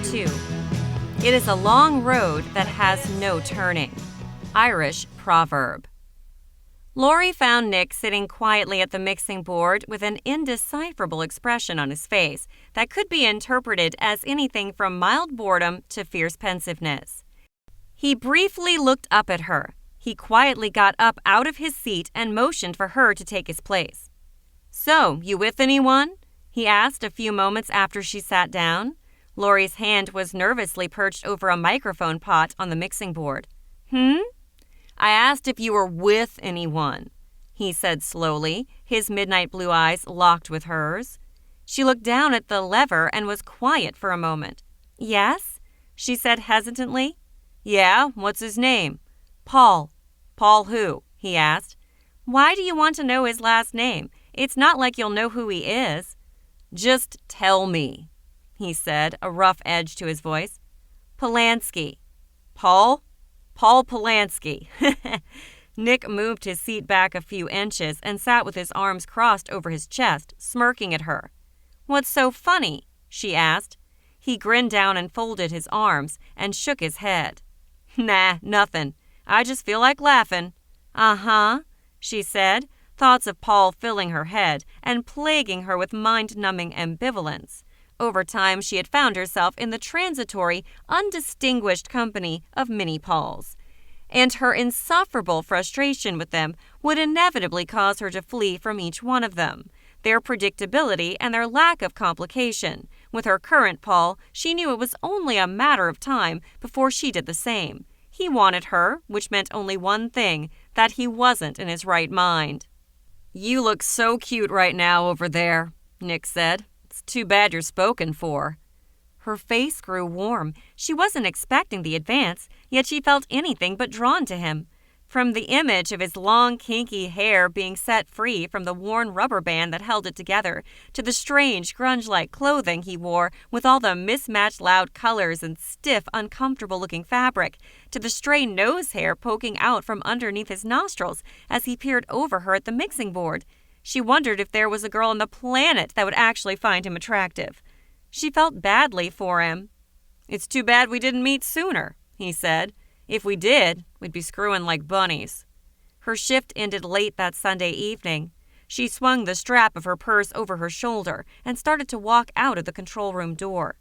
2. It is a long road that has no turning. Irish proverb. Laurie found Nick sitting quietly at the mixing board with an indecipherable expression on his face that could be interpreted as anything from mild boredom to fierce pensiveness. He briefly looked up at her. He quietly got up out of his seat and motioned for her to take his place. "So, you with anyone?" he asked a few moments after she sat down. Laurie's hand was nervously perched over a microphone pot on the mixing board. "I asked if you were with anyone," he said slowly, his midnight blue eyes locked with hers. She looked down at the lever and was quiet for a moment. "Yes?" she said hesitantly. "Yeah, what's his name?" "Paul." "Paul who?" he asked. "Why do you want to know his last name? It's not like you'll know who he is." "Just tell me," he said, a rough edge to his voice. "Polanski." "Paul?" "Paul Polanski." Nick moved his seat back a few inches and sat with his arms crossed over his chest, smirking at her. "What's so funny?" she asked. He grinned down and folded his arms and shook his head. "Nah, nothing. I just feel like laughing." "Uh-huh," she said, thoughts of Paul filling her head and plaguing her with mind-numbing ambivalence. Over time, she had found herself in the transitory, undistinguished company of mini-Pauls, and her insufferable frustration with them would inevitably cause her to flee from each one of them, their predictability and their lack of complication. With her current Paul, she knew it was only a matter of time before she did the same. He wanted her, which meant only one thing, that he wasn't in his right mind. "You look so cute right now over there," Nick said. "It's too bad you're spoken for." Her face grew warm. She wasn't expecting the advance, yet she felt anything but drawn to him. From the image of his long, kinky hair being set free from the worn rubber band that held it together, to the strange, grunge-like clothing he wore with all the mismatched loud colors and stiff, uncomfortable-looking fabric, to the stray nose hair poking out from underneath his nostrils as he peered over her at the mixing board, she wondered if there was a girl on the planet that would actually find him attractive. She felt badly for him. "It's too bad we didn't meet sooner," he said. "If we did, we'd be screwing like bunnies." Her shift ended late that Sunday evening. She swung the strap of her purse over her shoulder and started to walk out of the control room door.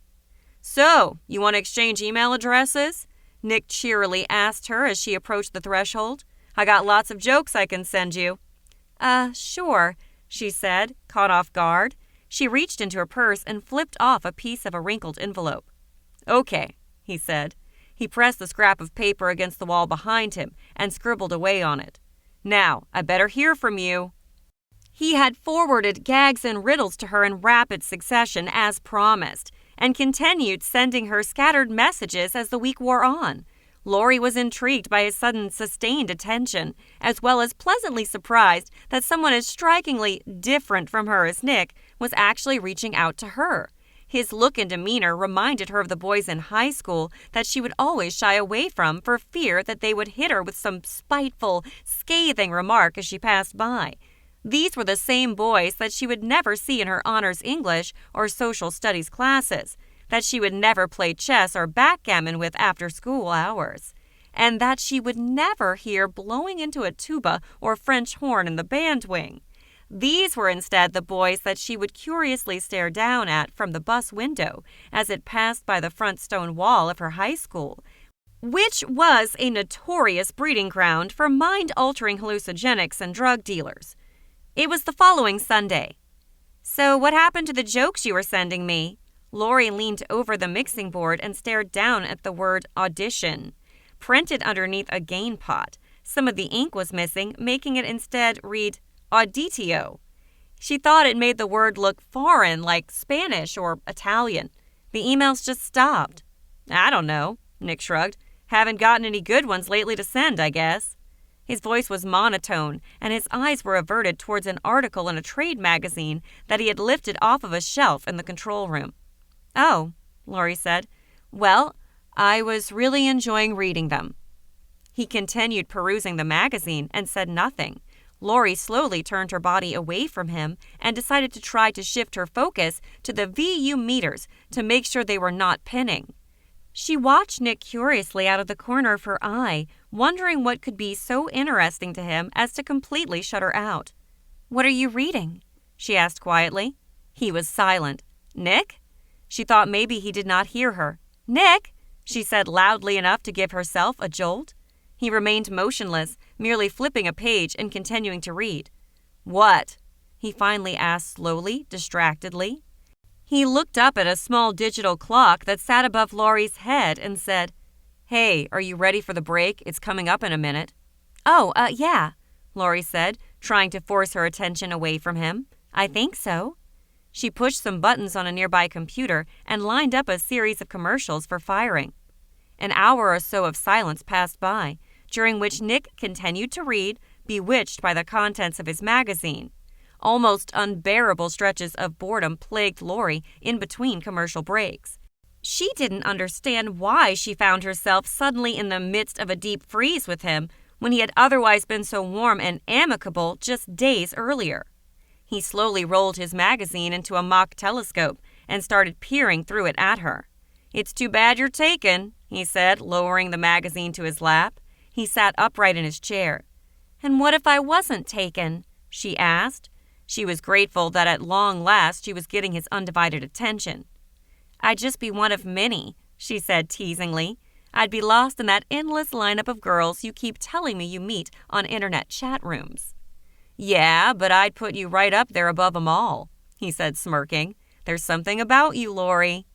"So, you want to exchange email addresses?" Nick cheerily asked her as she approached the threshold. "I got lots of jokes I can send you." Sure," she said, caught off guard. She reached into her purse and flipped off a piece of a wrinkled envelope. "Okay," he said. He pressed the scrap of paper against the wall behind him and scribbled away on it. "Now, I better hear from you." He had forwarded gags and riddles to her in rapid succession as promised, and continued sending her scattered messages as the week wore on. Laurie was intrigued by his sudden sustained attention, as well as pleasantly surprised that someone as strikingly different from her as Nick was actually reaching out to her. His look and demeanor reminded her of the boys in high school that she would always shy away from for fear that they would hit her with some spiteful, scathing remark as she passed by. These were the same boys that she would never see in her honors English or social studies classes, that she would never play chess or backgammon with after school hours, and that she would never hear blowing into a tuba or French horn in the band wing. These were instead the boys that she would curiously stare down at from the bus window as it passed by the front stone wall of her high school, which was a notorious breeding ground for mind-altering hallucinogenics and drug dealers. It was the following Sunday. "So what happened to the jokes you were sending me?" Laurie leaned over the mixing board and stared down at the word audition, printed underneath a gain pot. Some of the ink was missing, making it instead read auditio. She thought it made the word look foreign, like Spanish or Italian. The emails just stopped. "I don't know," Nick shrugged. "Haven't gotten any good ones lately to send, I guess." His voice was monotone, and his eyes were averted towards an article in a trade magazine that he had lifted off of a shelf in the control room. "Oh," Laurie said. "Well, I was really enjoying reading them." He continued perusing the magazine and said nothing. Laurie slowly turned her body away from him and decided to try to shift her focus to the VU meters to make sure they were not pinning. She watched Nick curiously out of the corner of her eye, wondering what could be so interesting to him as to completely shut her out. "What are you reading?" she asked quietly. He was silent. "Nick?" She thought maybe he did not hear her. "Nick!" she said loudly enough to give herself a jolt. He remained motionless, merely flipping a page and continuing to read. "What?" he finally asked slowly, distractedly. He looked up at a small digital clock that sat above Laurie's head and said, "Hey, are you ready for the break? It's coming up in a minute." "Oh, yeah," Laurie said, trying to force her attention away from him. "I think so." She pushed some buttons on a nearby computer and lined up a series of commercials for firing. An hour or so of silence passed by, during which Nick continued to read, bewitched by the contents of his magazine. Almost unbearable stretches of boredom plagued Laurie in between commercial breaks. She didn't understand why she found herself suddenly in the midst of a deep freeze with him when he had otherwise been so warm and amicable just days earlier. He slowly rolled his magazine into a mock telescope and started peering through it at her. "It's too bad you're taken," he said, lowering the magazine to his lap. He sat upright in his chair. "And what if I wasn't taken?" she asked. She was grateful that at long last she was getting his undivided attention. "I'd just be one of many," she said teasingly. "I'd be lost in that endless lineup of girls you keep telling me you meet on internet chat rooms." "Yeah, but I'd put you right up there above 'em all," he said, smirking. "There's something about you, Laurie."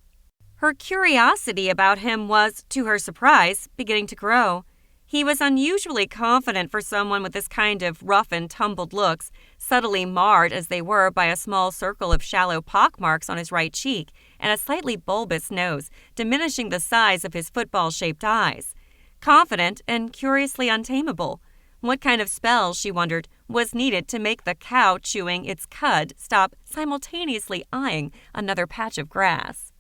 Her curiosity about him was, to her surprise, beginning to grow. He was unusually confident for someone with this kind of rough-and-tumbled looks, subtly marred as they were by a small circle of shallow pockmarks on his right cheek and a slightly bulbous nose, diminishing the size of his football-shaped eyes. Confident and curiously untamable. What kind of spell, she wondered, was needed to make the cow chewing its cud stop simultaneously eyeing another patch of grass?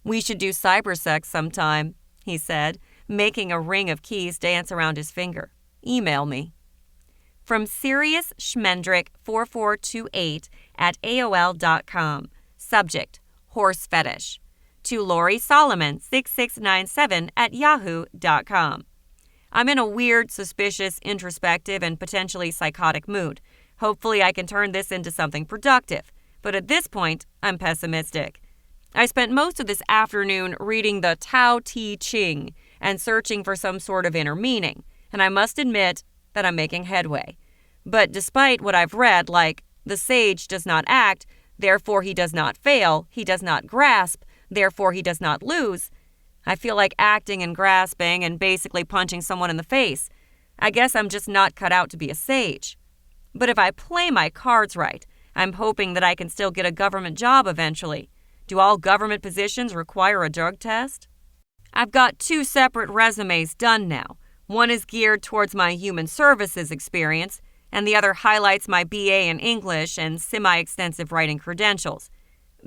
"We should do cybersex sometime," he said, making a ring of keys dance around his finger. "Email me." From Sirius Schmendrick 4428 at AOL.com. Subject: Horse Fetish. To Laurie Solomon 6697 at Yahoo.com. I'm in a weird, suspicious, introspective, and potentially psychotic mood. Hopefully I can turn this into something productive. But at this point, I'm pessimistic. I spent most of this afternoon reading the Tao Te Ching and searching for some sort of inner meaning, and I must admit that I'm making headway. But despite what I've read, like, the sage does not act, therefore he does not fail, he does not grasp, therefore he does not lose, I feel like acting and grasping and basically punching someone in the face. I guess I'm just not cut out to be a sage. But if I play my cards right, I'm hoping that I can still get a government job eventually. Do all government positions require a drug test? I've got 2 separate resumes done now. One is geared towards my human services experience, and the other highlights my BA in English and semi-extensive writing credentials.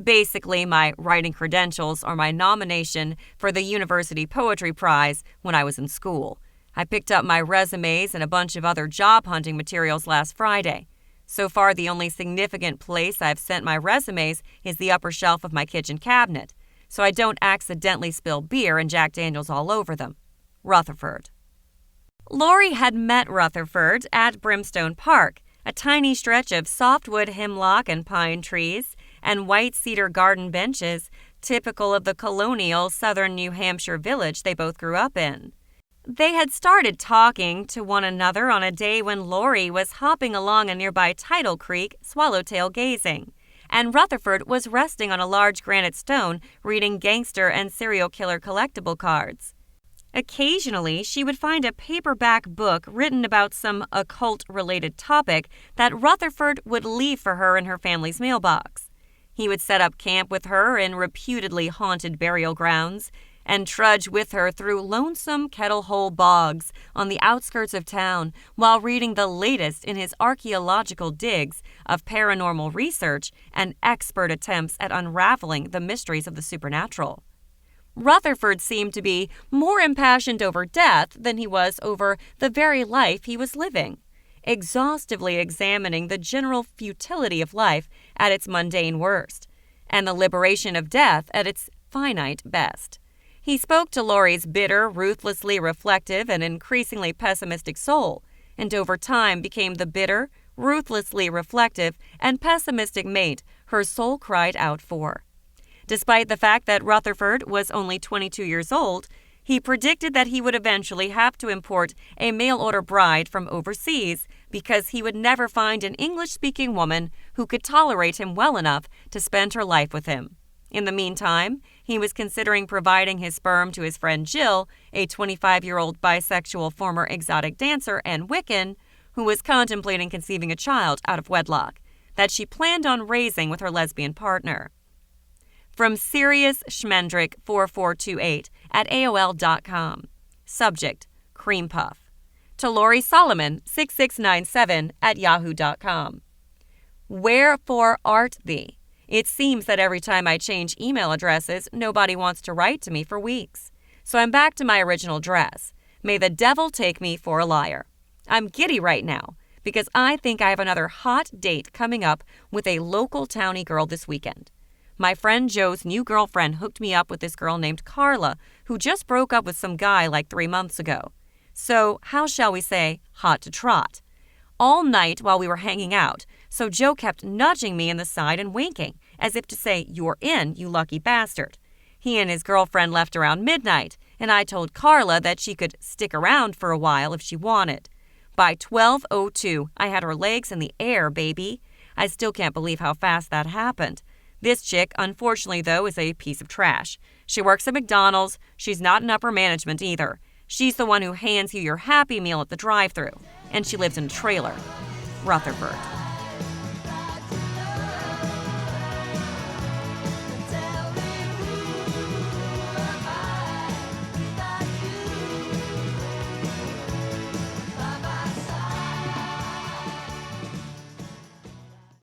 Basically, my writing credentials are my nomination for the University Poetry Prize when I was in school. I picked up my resumes and a bunch of other job hunting materials last Friday. So far, the only significant place I've sent my resumes is the upper shelf of my kitchen cabinet, so I don't accidentally spill beer and Jack Daniels all over them. Rutherford. Laurie had met Rutherford at Brimstone Park, a tiny stretch of softwood hemlock and pine trees and white cedar garden benches, typical of the colonial southern New Hampshire village they both grew up in. They had started talking to one another on a day when Laurie was hopping along a nearby tidal creek, swallowtail gazing, and Rutherford was resting on a large granite stone reading gangster and serial killer collectible cards. Occasionally, she would find a paperback book written about some occult-related topic that Rutherford would leave for her in her family's mailbox. He would set up camp with her in reputedly haunted burial grounds and trudge with her through lonesome kettle-hole bogs on the outskirts of town while reading the latest in his archaeological digs of paranormal research and expert attempts at unraveling the mysteries of the supernatural. Rutherford seemed to be more impassioned over death than he was over the very life he was living. exhaustively examining the general futility of life at its mundane worst, and the liberation of death at its finite best. He spoke to Laurie's bitter, ruthlessly reflective, and increasingly pessimistic soul, and over time became the bitter, ruthlessly reflective, and pessimistic mate her soul cried out for. Despite the fact that Rutherford was only 22 years old, he predicted that he would eventually have to import a mail-order bride from overseas because he would never find an English-speaking woman who could tolerate him well enough to spend her life with him. In the meantime, he was considering providing his sperm to his friend Jill, a 25-year-old bisexual former exotic dancer and Wiccan, who was contemplating conceiving a child out of wedlock that she planned on raising with her lesbian partner. From Sirius Schmendrick 4428 at AOL.com. Subject: Cream Puff. To Laurie Solomon 6697 at Yahoo.com. Wherefore art thee? It seems that every time I change email addresses, nobody wants to write to me for weeks. So I'm back to my original address. May the devil take me for a liar. I'm giddy right now because I think I have another hot date coming up with a local townie girl this weekend. My friend Joe's new girlfriend hooked me up with this girl named Carla, who just broke up with some guy like 3 months ago. So, how shall we say, hot to trot. All night while we were hanging out, so Joe kept nudging me in the side and winking, as if to say, "You're in, you lucky bastard." He and his girlfriend left around midnight, and I told Carla that she could stick around for a while if she wanted. By 12:02, I had her legs in the air, baby. I still can't believe how fast that happened. This chick, unfortunately, though, is a piece of trash. She works at McDonald's. She's not in upper management either. She's the one who hands you your Happy Meal at the drive-thru. And she lives in a trailer. Rutherford.